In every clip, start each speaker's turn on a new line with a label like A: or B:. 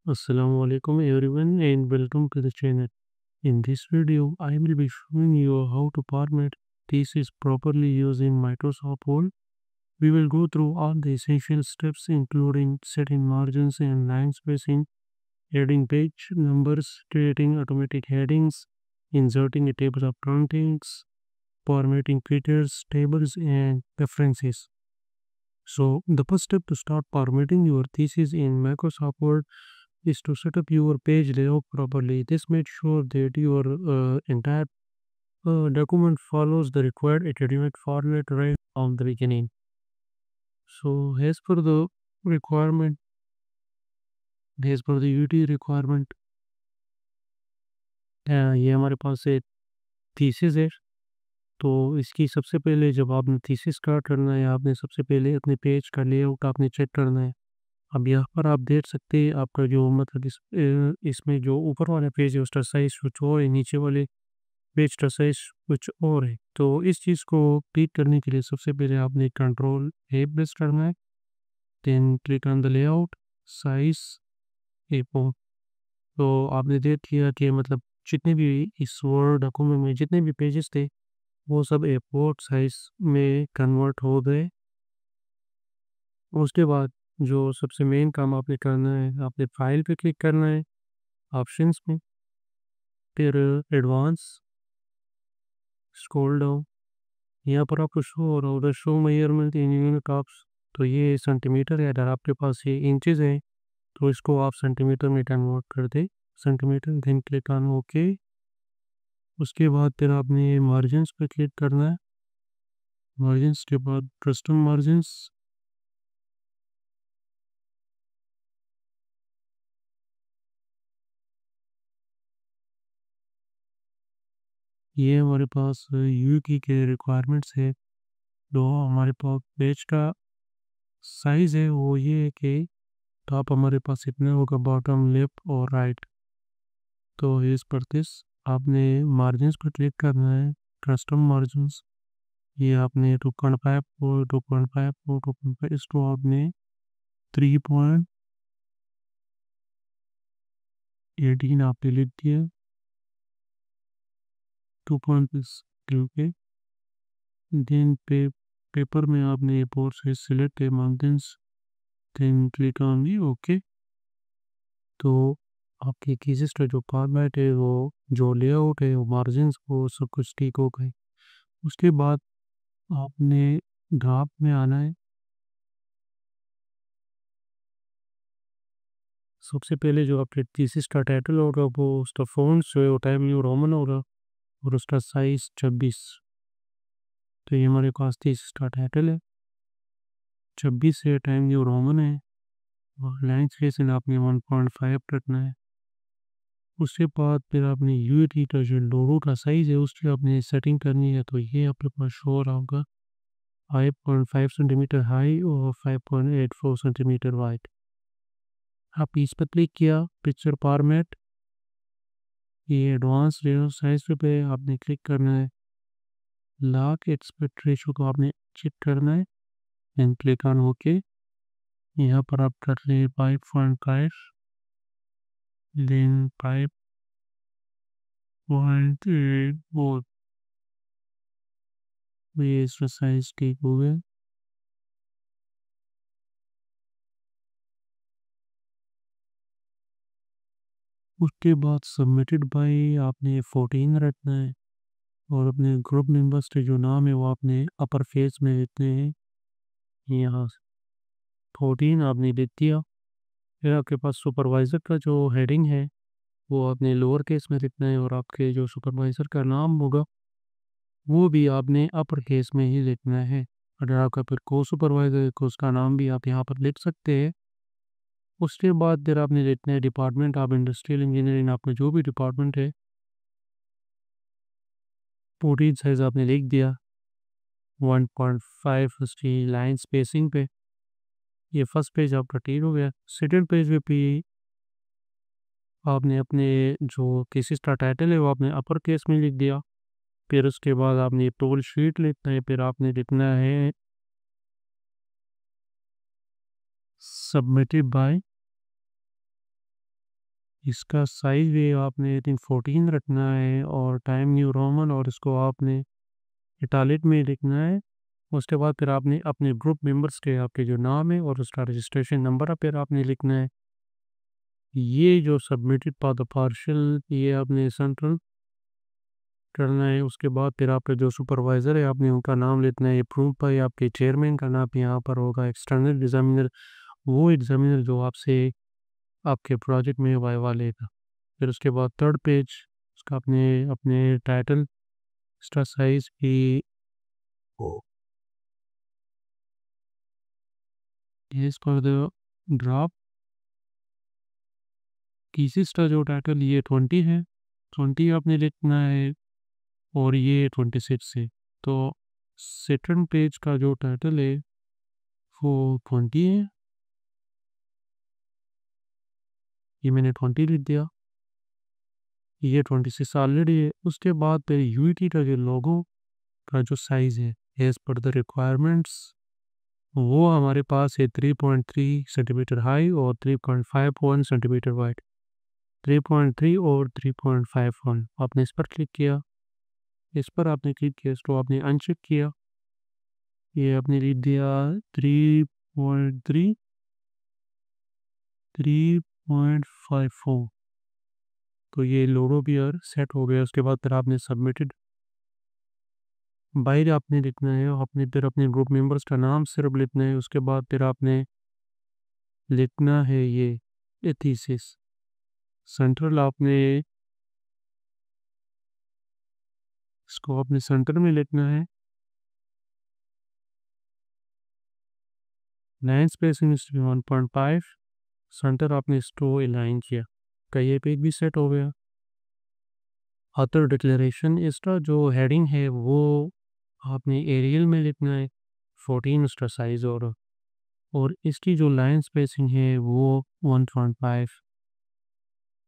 A: Assalamu alaikum everyone and welcome to the channel. In this video, I will be showing you how to format thesis properly using Microsoft Word. We will go through all the essential steps including setting margins and line spacing, adding page numbers, creating automatic headings, inserting a table of contents, formatting filters, tables and references. So the first step to start formatting your thesis in Microsoft Word is to set up your page layout properly. This makes sure that your entire document follows the required academic format right from the beginning. So as per the requirement, as per the UT requirement, ये हमारे पास एक thesis है। तो इसकी सबसे पहले जब आपने थीसिस स्टार्ट करना है, आपने सबसे पहले अपने पेज का लेआउट आपने चेक करना है। अब यहाँ पर आप देख सकते हैं आपका जो मतलब इसमें जो ऊपर वाला पेज है उसका साइज कुछ और है, नीचे वाले पेज का साइज कुछ और है। तो इस चीज़ को क्लिक करने के लिए सबसे पहले आपने कंट्रोल ए प्रेस करना है, then click on the layout size A four. तो आपने देख लिया कि मतलब जितने भी इस वर्ड डॉक्यूमेंट में जितने भी पेजेस थे वो सब ए फोर साइज में कन्वर्ट हो गए। उसके बाद जो सबसे मेन काम आपने करना है, आपने फाइल पे क्लिक करना है, ऑप्शंस में, फिर एडवांस, स्क्रॉल डाउन। यहाँ पर आपको शो हो रहा होगा show measurement in unit offs. तो ये सेंटीमीटर है, अगर आपके पास ये इंचेस है तो इसको आप सेंटीमीटर में कन्वर्ट कर दे, centimetre, then click on okay. उसके बाद फिर आपने मार्जिन्स पे क्लिक करना है, मार्जिन्स के बाद कस्टम मार्जिन्स। ये हमारे पास यू की के रिक्वायरमेंट्स है। तो हमारे पास पेज का साइज़ है वो ये है कि टॉप हमारे पास इतना होगा, बॉटम लेफ्ट और राइट। तो इस पर दिस आपने मार्जिन्स पर क्लिक करना है, कस्टम मार्जिन्स। ये आपने 2.5 और 2.5 और 2.5 इसको आपने 3.18 आपने लिख दिया, 2.6 क्योंकि देन पेपर में आपने ये पोर्स है सिलेक्ट है margins, then click on the okay. तो आपके थीसिस का जो फॉर्मेट है वो जो लेआउट है वो मार्जिन्स वो सब कुछ ठीक हो गए। उसके बाद आपने ड्राफ्ट में आना है। सबसे पहले जो आपके थीसिस का टाइटल होगा वो उसका फ़ॉन्ट जो है वो टाइम न्यू रोमन होगा और उसका साइज़ 26। तो ये हमारे पास थीसिस का टाइटल है, 26 है, टाइम न्यू रोमन है और लाइन स्पेसिंग आपने 1.5 रखना है। उसके बाद फिर आपने यूटी का जो लोगो का साइज़ है उसकी आपने सेटिंग करनी है। तो ये आपके पास शो हो रहा होगा 5.5 सेंटीमीटर हाई और 5.84 सेंटीमीटर वाइड। आप इस पर क्लिक किया, पिक्चर फॉर्मेट, ये एडवांस रेनो साइज पे आपने क्लिक करना है, लॉक एक्सपेक्ट रेशो को आपने चेक करना है एंड क्लिक ऑन ओके। यहाँ पर आप कर ले 5.5, देन 5.84, ये इसका साइज ठीक हो गया। उसके बाद सबमिटेड बाय आपने 14 रखना है और अपने ग्रुप मेंबर्स के जो नाम है वो आपने अपर फेस में लिखने हैं। यहाँ 14 आपने लिख दिया। फिर आपके पास सुपरवाइज़र का जो हेडिंग है वो आपने लोअर केस में लिखना है और आपके जो सुपरवाइज़र का नाम होगा वो भी आपने अपर केस में ही लिखना है। अगर आपका फिर को सुपरवाइज़र है तो उसका नाम भी आप यहाँ पर लिख सकते हैं। उसके बाद फिर आपने लिखना है डिपार्टमेंट ऑफ इंडस्ट्रियल इंजीनियरिंग, आपका जो भी डिपार्टमेंट है। 14 साइज़ आपने लिख दिया, 1.5 उसकी लाइन स्पेसिंग पे। ये फर्स्ट पेज आपका ठीक हो गया। सेकंड पेज पे भी आपने अपने जो केसेस का टाइटल है वो आपने अपर केस में लिख दिया। फिर उसके बाद आपने टोल शीट लिखना है, फिर आपने लिखना है सबमिटेड बाय इसका साइज भी आपने 14 रखना है और टाइम न्यू रोमन, और इसको आपने इटालिक में लिखना है। उसके बाद फिर आपने अपने ग्रुप मेंबर्स के आपके जो नाम है और उसका रजिस्ट्रेशन नंबर फिर आपने लिखना है। ये जो सबमिटेड फॉर द पार्शल ये आपने सेंट्रल करना है। उसके बाद फिर आपका जो सुपरवाइज़र है आपने उनका नाम लिखना है। अप्रूव बाय आपके चेयरमैन का नाम यहाँ पर होगा। एक्सटर्नल एग्जामिनर वो एग्जामिनर जो आपसे आपके प्रोजेक्ट में वाइवा लेगा। फिर उसके बाद थर्ड पेज उसका अपने अपने टाइटल एक्स्ट्रा साइज की इज फॉर द ड्राफ्ट कीसिस का जो टाइटल ये 20 है, 20 आपने लिखना है और ये 26 है। तो सेकंड पेज का जो टाइटल है वो 20 है, ये मैंने 20 लिख दिया। ये 26 ऑलरेडी है। उसके बाद फिर यूईटी का जो लोगो का जो साइज़ है एज पर द रिक्वायरमेंट्स वो हमारे पास है 3.3 सेंटीमीटर हाई और 3.51 सेंटीमीटर वाइड। 3.3 और 3.51 आपने इस पर क्लिक किया। इस पर आपने क्लिक किया, इसको आपने अनचेक किया, ये आपने लिख दिया 3.3 3.54। तो ये लोगो भी यार सेट हो गया। उसके बाद फिर आपने सबमिटेड बाहर आपने लिखना है, आपने फिर अपने ग्रुप मेंबर्स का नाम सिर्फ लिखना है। उसके बाद फिर आपने लिखना है ये थीसिस सेंट्रल, आपने इसको अपने सेंटर में लिखना है। लाइन स्पेसिंग 1.5 सेंटर आपने इसको अलाइन किया का ये पेज भी सेट हो गया। ऑथर डिक्लेरेशन इसका जो हेडिंग है वो आपने एरियल में लिखना है 14 उसका साइज, और इसकी जो लाइन स्पेसिंग है वो 1.5।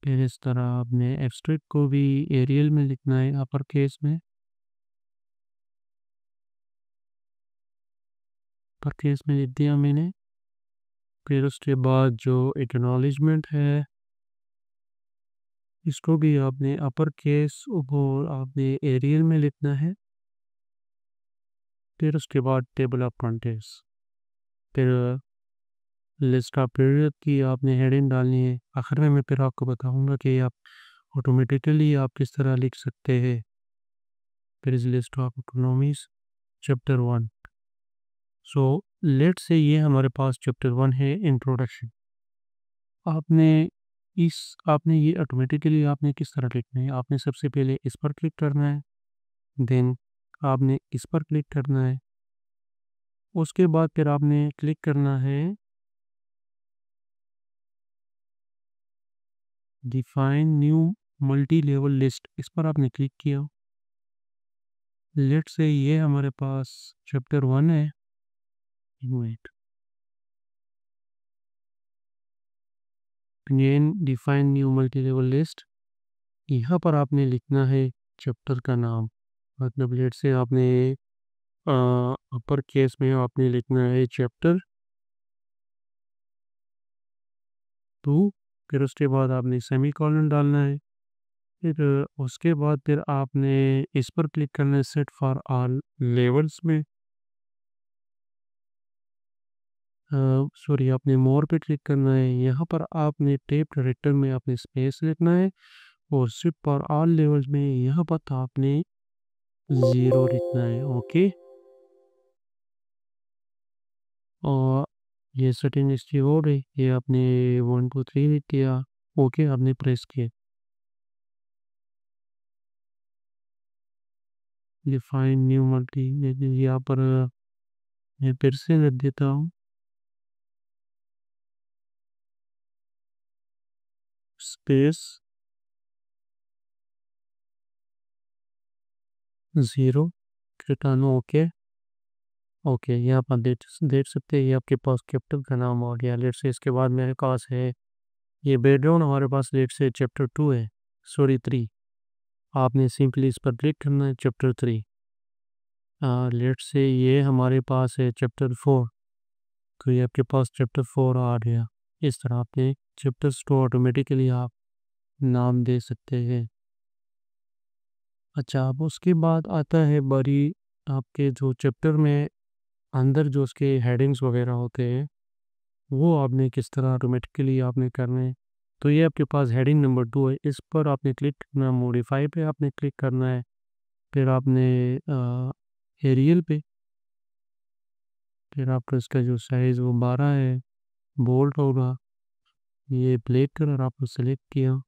A: फिर इस तरह आपने एब्स्ट्रैक्ट को भी एरियल में लिखना है अपर केस में, अपर केस में लिख दिया मैंने। फिर उसके बाद जो एक्नॉलेजमेंट है इसको भी आपने अपर केस और आपने एरियल में लिखना है। फिर उसके बाद टेबल ऑफ कंटेंट्स, फिर लिस्ट ऑफ पीरियड की आपने हेडिंग डालनी है। आखिर में मैं फिर आपको बताऊंगा कि आप ऑटोमेटिकली आप किस तरह लिख सकते हैं। फिर इस list of economies chapter 1। So let से ये हमारे पास चैप्टर 1 है इंट्रोडक्शन। आपने आपने ये ऑटोमेटिकली आपने किस तरह लिखना है, आपने सबसे पहले इस पर क्लिक करना है, देन आपने इस पर क्लिक करना है। उसके बाद फिर आपने क्लिक करना है define new multi level list, इस पर आपने क्लिक किया। लेट से ये हमारे पास चैप्टर 1 है। Wait, define new multi level list, यहाँ पर आपने लिखना है चैप्टर का नाम। मतलब लेट से आपने अपर केस में आपने लिखना है चैप्टर 2। फिर उसके बाद आपने सेमी कॉलन डालना है। फिर उसके बाद फिर आपने इस पर क्लिक करना है सेट फॉर ऑल लेवल्स में, सॉरी आपने मोर पे क्लिक करना है। यहाँ पर आपने टेप डायरेक्टर में आपने स्पेस लिखना है और सिर्फ फॉर ऑल लेवल्स में यहाँ पर आपने 0 लिखना है। ओके, और ये सेटिंग इसकी हो रही, ये आपने 1 2 3 लिख किया। ओके आपने प्रेस किया। डिफाइन न्यू मल्टी, यहाँ पर मैं फिर से लिख देता हूँ स्पेस 0 कीटाणु। ओके, ओके यहाँ पर देख सकते हैं ये आपके पास कैप्टन का नाम आ गया। लेट से इसके बाद मेरे पास है ये बैकग्राउंड हमारे पास लेट से चैप्टर 2 है, सॉरी 3। आपने सिंपली इस पर क्लिक करना है चैप्टर 3। लेट से ये हमारे पास है चैप्टर 4, तो ये आपके पास चैप्टर 4 आ गया। इस तरह आपने चैप्टर्स को ऑटोमेटिकली आप नाम दे सकते हैं। अच्छा, अब उसके बाद आता है बारी आपके जो चैप्टर में अंदर जो उसके हेडिंग्स वगैरह होते हैं, वो आपने किस तरह ऑटोमेटिकली आपने करने हैं। तो ये आपके पास हेडिंग नंबर 2 है, इस पर आपने क्लिक करना, मॉडिफाई पे आपने क्लिक करना है। फिर आपने एरियल पे, फिर आपका इसका जो साइज़ वो 12 है, बोल्ड होगा। ये ब्लैक कलर आपने सेलेक्ट किया,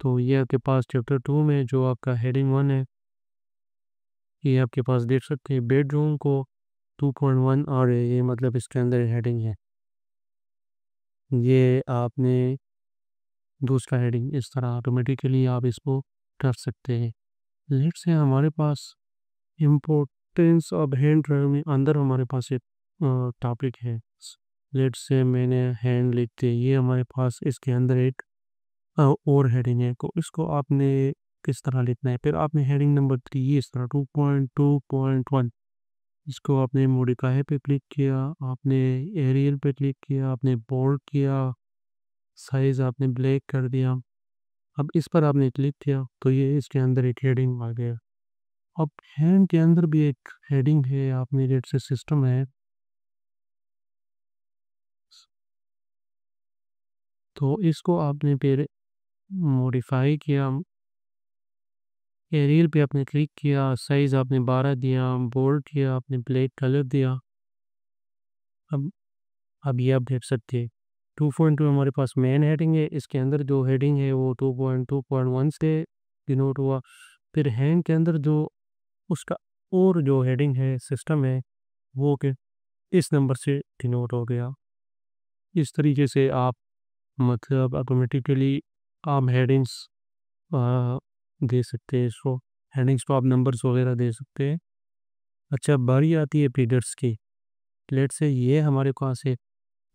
A: तो ये आपके पास चैप्टर 2 में जो आपका हेडिंग 1 है, ये आपके पास देख सकते हैं बेडरूम को 2.1 और ये मतलब इसके अंदर हेडिंग है। ये आपने दूसरा हेडिंग इस तरह ऑटोमेटिकली आप इसको कर सकते हैं। लेट्स से हमारे पास इम्पोर्टेंस ऑफ हैंड ड्राइव में अंदर हमारे पास एक टॉपिक है। लेट्स से मैंने हैंड लिखते, ये हमारे पास इसके अंदर एक और हेडिंग है, तो इसको आपने किस तरह लिखना है। फिर आपने हेडिंग नंबर 3 इस तरह 2.2.1, इसको आपने मॉडिफाई पे क्लिक किया, आपने एरियल पे क्लिक किया, आपने बोल्ड किया, साइज आपने ब्लैक कर दिया। अब इस पर आपने क्लिक किया तो ये इसके अंदर एक हेडिंग आ गया। अब हैंड के अंदर भी एक हेडिंग है, आपने रेट से सिस्टम है, तो इसको आपने फिर मॉडिफाई किया, एरियल पे आपने क्लिक किया, साइज आपने 12 दिया, बोल्ड किया, आपने ब्लैक कलर दिया। अब अब ये आप देख सकते हैं 2.2 हमारे पास मेन हेडिंग है, इसके अंदर जो हेडिंग है वो 2.2.1 से डिनोट हुआ। फिर हैंड के अंदर जो उसका और जो हेडिंग है सिस्टम है, वो के इस नंबर से डिनोट हो गया। इस तरीके से आप मतलब ऑटोमेटिकली आप हेडिंग्स दे सकते हैं इसको, हेडिंग्स को आप नंबर्स वगैरह दे सकते हैं। अच्छा, बारी आती है पीरियड्स की। लेट से ये हमारे पास एक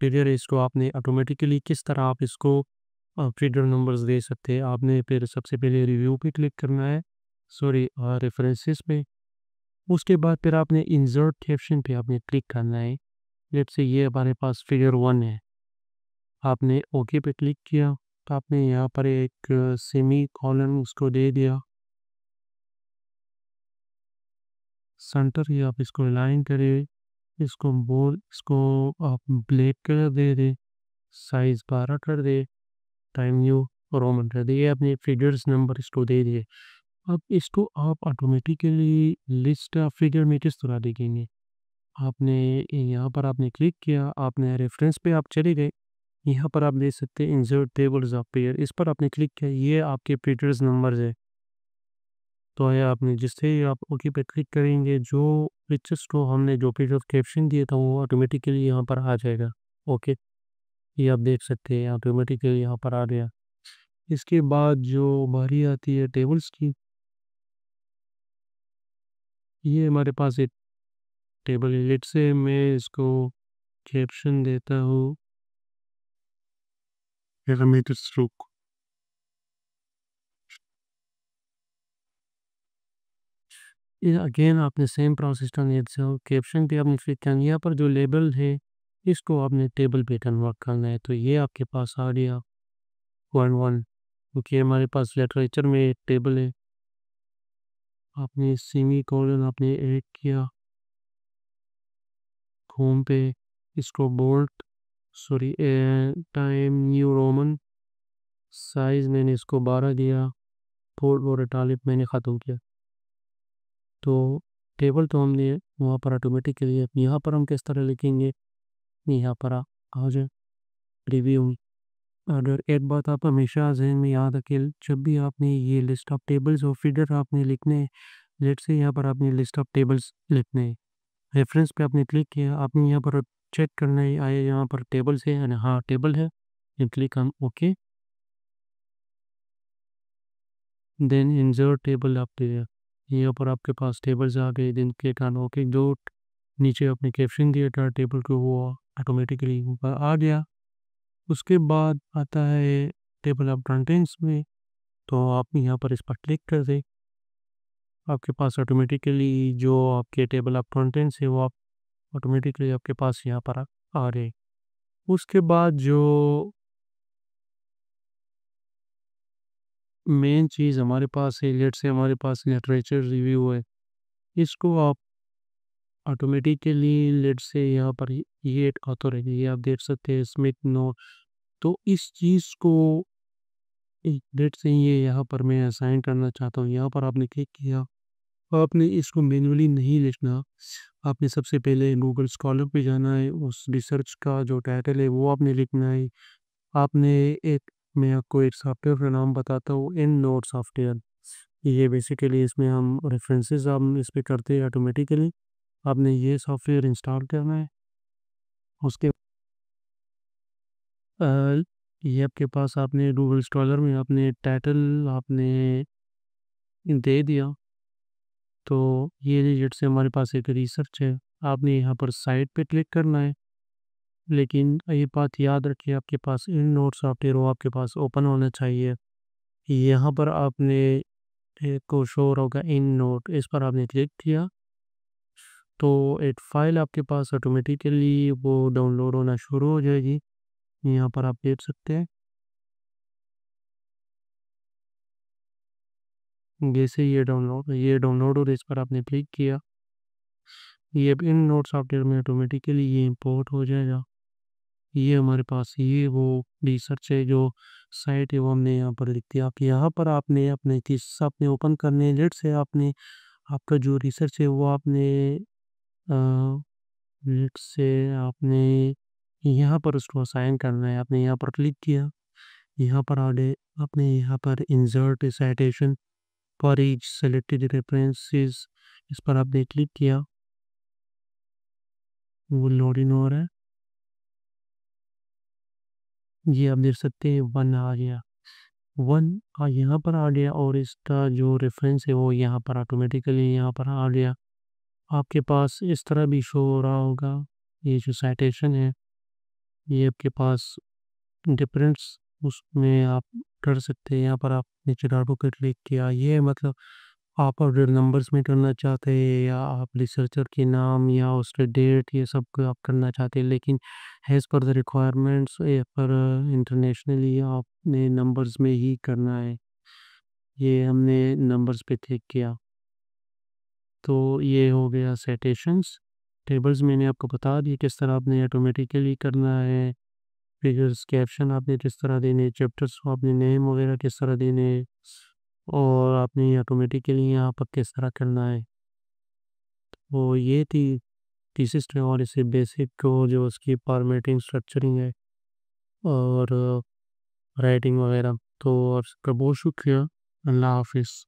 A: पीरियड है, इसको आपने ऑटोमेटिकली किस तरह आप इसको पीरियड नंबर्स दे सकते हैं। आपने फिर सबसे पहले रिव्यू पे क्लिक करना है, सॉरी रेफरेंसेस पे। उसके बाद फिर आपने इंसर्ट कैप्शन पे आपने क्लिक करना है। लेट से ये हमारे पास फिगर 1 है, आपने ओके पे क्लिक किया, तो आपने यहाँ पर एक सेमी कॉलन उसको दे दिया, सेंटर ही आप इसको अलाइन करें, इसको आप ब्लैक कलर दे दे, साइज 12 कर दे, टाइम न्यू रोमन कर दे, ये अपने फिगर्स नंबर इसको दे दिए। अब इसको आप ऑटोमेटिकली लिस्ट ऑफ फिगर में किस तरह देखेंगे। आपने यहाँ पर आपने क्लिक किया, आपने रेफरेंस पे आप चले गए, यहाँ पर आप देख सकते हैं इंसर्ट टेबल्स ऑफ पेयर, इस पर आपने क्लिक किया, ये आपके फिगर्स नंबर्स है। तो ये आपने जिससे ही आप ओके पे क्लिक करेंगे, जो पिक्चर्स को हमने जो पेज ऑफ कैप्शन दिया था वो ऑटोमेटिकली यहाँ पर आ जाएगा। ओके, ये आप देख सकते हैं ऑटोमेटिकली यहाँ पर आ गया। इसके बाद जो बारी आती है टेबल्स की, ये हमारे पास एक टेबल है। लेट से मैं इसको कैप्शन देता हूँ पैरामीटर स्ट्रोक। ये अगेन आपने सेम प्रोसेस करना है, तो कैप्शन पे आपने क्लिक करना है, यहाँ पर जो लेबल है इसको आपने टेबल पे कन्वर्ट करना है। तो ये आपके पास आ गया 1 क्योंकि हमारे पास लिटरेचर में एक टेबल है, आपने सेमी कॉलन आपने ऐड किया, होम पे इसको bolt, sorry time new Roman, size मैंने इसको 12 दिया, फोल्ड और इटालिक मैंने ख़त्म किया। तो टेबल तो हमने वहाँ पर ऑटोमेटिकली है, यहाँ पर हम किस तरह लिखेंगे, यहाँ पर आ जाए रिव्यू में। अगर एक बात आप हमेशा जहन में याद रखें, जब भी आपने ये लिस्ट ऑफ टेबल्स और फीडर आपने लिखने हैं, लेट से यहाँ पर आपने लिस्ट ऑफ टेबल्स लिखने हैं, रेफरेंस पे आपने क्लिक किया, आपने यहाँ पर चेक करना है आया यहाँ पर टेबल्स है यानी हाँ टेबल है, click on okay, then insert table आप दे दिया, यहाँ पर आपके पास टेबल्स आ गए, देन क्लिक ऑन ओके। जो नीचे आपने कैप्शन दिया था टेबल को वो ऑटोमेटिकली ऊपर आ गया। उसके बाद आता है टेबल ऑफ कंटेंट्स में, तो आप यहाँ पर इस पर क्लिक कर दें, आपके पास ऑटोमेटिकली जो आपके टेबल ऑफ कंटेंट्स है वो आप ऑटोमेटिकली आपके पास यहाँ पर आ रहे। उसके बाद जो मेन चीज़ हमारे पास है, लेट्स से हमारे पास लिटरेचर रिव्यू है, इसको आप ऑटोमेटिकली लेट्स से यहाँ पर ये एक ऑथर है, ये आप देख सकते हैं स्मिथ नो। तो इस चीज़ को लेट्स से ये यहाँ पर मैं असाइन करना चाहता हूँ, यहाँ पर आपने क्लिक किया। आपने इसको मैन्युअली नहीं लिखना, आपने सबसे पहले गूगल स्कॉलर पे जाना है, उस रिसर्च का जो टाइटल है वो आपने लिखना है। आपने एक मैं आपको एक सॉफ्टवेयर का नाम बताता हूँ, इन नोट सॉफ्टवेयर। ये बेसिकली इसमें हम रेफरेंसेस हम इस पे करते हैं ऑटोमेटिकली। आपने ये सॉफ्टवेयर इंस्टॉल करना है। उसके अ, ये आपके पास आपने गूगल स्कॉलर में आपने टाइटल आपने दे दिया। तो ये रिजल्ट से हमारे पास एक रिसर्च है, आपने यहाँ पर साइट पे क्लिक करना है। लेकिन ये बात याद रखिए, आपके पास इन नोट सॉफ्टवेयर वो आपके पास ओपन होना चाहिए। यहाँ पर आपने एक को शो होगा इन नोट, इस पर आपने क्लिक किया तो एक फ़ाइल आपके पास ऑटोमेटिकली वो डाउनलोड होना शुरू हो जाएगी। यहाँ पर आप देख सकते हैं, जैसे ये डाउनलोड और इस पर आपने क्लिक किया, ये अब इन नोट सॉफ्टवेयर में ऑटोमेटिकली ये इंपोर्ट हो जाएगा। ये हमारे पास ये वो रिसर्च है, जो साइट है वो हमने यहाँ पर लिख दिया। आप यहाँ पर आपने अपने थीसिस आपने ओपन करने हैं। लेट्स से आपने आपका जो रिसर्च है वो आपने लेट्स से आपने यहाँ पर उसको असाइन करना है। आपने यहाँ पर क्लिक किया, यहाँ पर आगे आपने यहाँ पर insert citation for each selected references, इस पर आपने क्लिक किया, वो लोडिंग हो रहा है। ये आप देख सकते हैं वन आ गया, वन यहाँ पर आ गया और इसका जो रेफरेंस है वो यहाँ पर ऑटोमेटिकली यहाँ पर आ गया। आपके पास इस तरह भी शो हो रहा होगा, ये जो साइटेशन है ये आपके पास डिफरेंस उसमें आप कर सकते हैं। यहाँ पर आप नीचे डाटो पर क्लिक किया, ये मतलब आप अगर नंबर्स में करना चाहते हैं या आप रिसर्चर के नाम या उसके डेट ये सब को आप करना चाहते हैं, लेकिन एज़ पर द रिक्वायरमेंट्स पर इंटरनेशनली आपने नंबर्स में ही करना है। ये हमने नंबर्स पे क्लिक किया तो ये हो गया सेटेशंस। टेबल्स मैंने आपको बता दिए किस तरह आपने ऑटोमेटिकली करना है। फिगर्स कैप्शन आपने किस तरह देने, चैप्टर्स को आपने नेम वगैरह किस तरह देने, और आपने ऑटोमेटिकली यहाँ पर किस तरह करना है। तो ये थी थीसिस है, और इसे बेसिक को जो उसकी फॉर्मेटिंग स्ट्रक्चरिंग है और राइटिंग वगैरह। तो आपका बहुत शुक्रिया। अल्लाह हाफिज़।